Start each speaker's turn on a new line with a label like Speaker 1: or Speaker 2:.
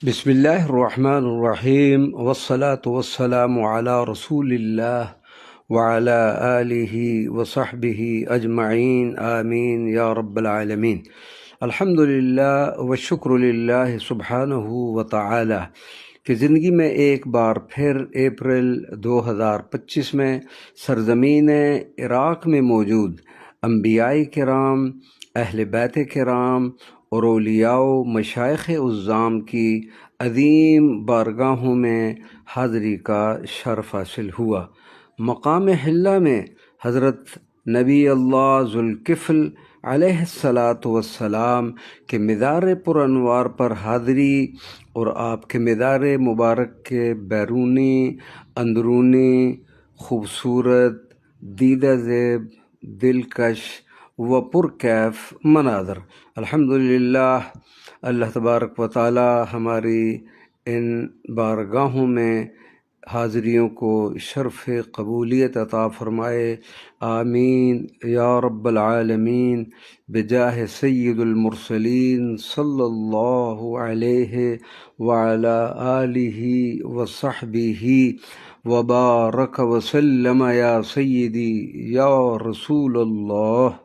Speaker 1: بسم اللہ الرحمن الرحیم والصلاة والسلام علی رسول اللہ وعلی آلہ وصحبہ اجمعین آمین یا رب العالمین۔ الحمدللہ والشکر للہ سبحانہ وتعالی کہ زندگی میں ایک بار پھر اپریل 2025 میں سرزمین عراق میں موجود انبیاء کرام، اہل بیت کرام اور اولیاء و مشائخ اعظام کی عظیم بارگاہوں میں حاضری کا شرف حاصل ہوا۔ مقام حلہ میں حضرت نبی اللہ ذوالکفل علیہ السلام کے مزار پر انوار پر حاضری اور آپ کے مزار مبارک کے بیرونی اندرونی خوبصورت، دیدہ زیب، دلکش و پرکیف مناظر۔ الحمدللہ اللہ تبارک و تعالی ہماری ان بارگاہوں میں حاضریوں کو شرف قبولیت عطا فرمائے، آمین یا رب العالمین، بجاہ سید المرسلین صلی اللہ علیہ وعلی آلہ وصحبہ وبارک وسلم یا سیدی یا رسول اللہ۔